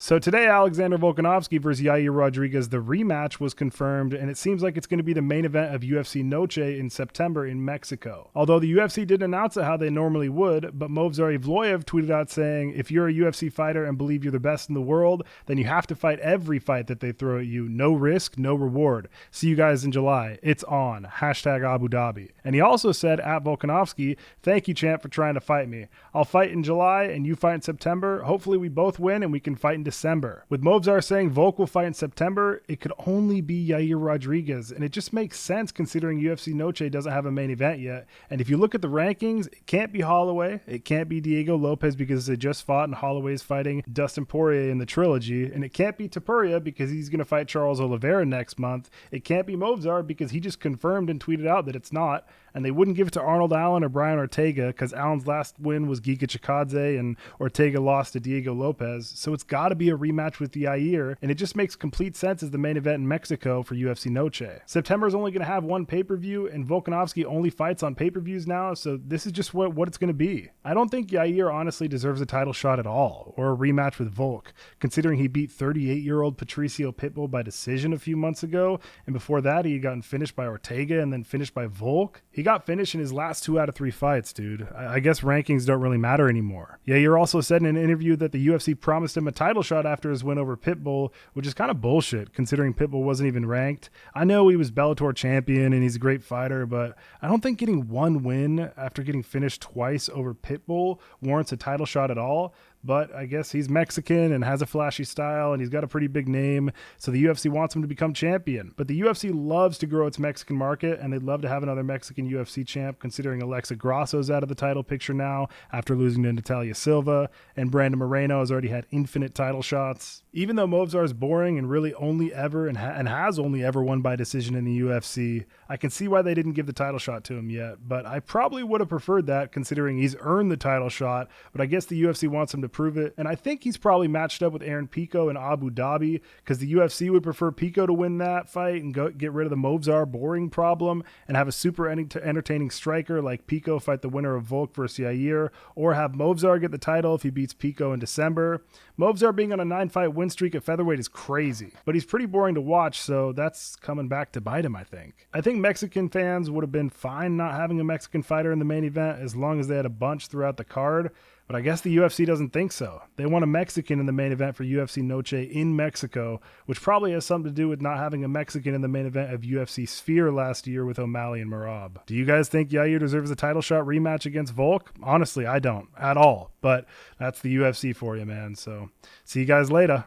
So today, Alexander Volkanovski versus Yair Rodriguez, the rematch was confirmed, and it seems like it's going to be the main event of UFC Noche in September in Mexico. Although the UFC didn't announce it how they normally would, but Movsar Evloev tweeted out saying, if you're a UFC fighter and believe you're the best in the world, then you have to fight every fight that they throw at you. No risk, no reward. See you guys in July. It's on. Hashtag Abu Dhabi. And he also said at Volkanovski, thank you, champ, for trying to fight me. I'll fight in July and you fight in September. Hopefully we both win and we can fight in December. With Movsar saying Volk will fight in September, it could only be Yair Rodriguez, and it just makes sense considering UFC Noche doesn't have a main event yet. And if you look at the rankings, it can't be Holloway, it can't be Diego Lopez because they just fought and Holloway is fighting Dustin Poirier in the trilogy, and it can't be Topuria because he's going to fight Charles Oliveira next month. It can't be Movsar because he just confirmed and tweeted out that it's not, and they wouldn't give it to Arnold Allen or Brian Ortega because Allen's last win was Giga Chikadze and Ortega lost to Diego Lopez, so it's got to be a rematch with Yair, and it just makes complete sense as the main event in Mexico for UFC Noche. September is only going to have one pay-per-view, and Volkanovski only fights on pay-per-views now, so this is just what it's going to be. I don't think Yair honestly deserves a title shot at all, or a rematch with Volk, considering he beat 38-year-old Patricio Pitbull by decision a few months ago, and before that he had gotten finished by Ortega and then finished by Volk. He got finished in his last 2 out of 3 fights, dude. I guess rankings don't really matter anymore. Yair also said in an interview that the UFC promised him a title shot after his win over Pitbull, which is kind of bullshit considering Pitbull wasn't even ranked. I know he was Bellator champion and he's a great fighter, but I don't think getting one win after getting finished twice over Pitbull warrants a title shot at all. But I guess he's Mexican and has a flashy style and he's got a pretty big name, so the UFC wants him to become champion. But the UFC loves to grow its Mexican market, and they'd love to have another Mexican UFC champ, considering Alexa Grasso's out of the title picture now after losing to Natalia Silva, and Brandon Moreno has already had infinite title shots. Even though Movsar is boring and really only ever and has only ever won by decision in the UFC, I can see why they didn't give the title shot to him yet, but I probably would have preferred that considering he's earned the title shot, but I guess the UFC wants him to prove it, and I think he's probably matched up with Aaron Pico in Abu Dhabi because the UFC would prefer Pico to win that fight and get rid of the Movsar boring problem and have a super entertaining striker like Pico fight the winner of Volk versus Yair, or have Movsar get the title if he beats Pico in December. Movsar being on a 9-fight win streak at featherweight is crazy, but he's pretty boring to watch, so that's coming back to bite him, I think. I think Mexican fans would have been fine not having a Mexican fighter in the main event as long as they had a bunch throughout the card, but I guess the UFC doesn't think so. They want a Mexican in the main event for UFC Noche in Mexico, which probably has something to do with not having a Mexican in the main event of UFC Sphere last year with O'Malley and Merab. Do you guys think Yair deserves a title shot rematch against Volk? Honestly, I don't at all, but that's the UFC for you, man. So see you guys later.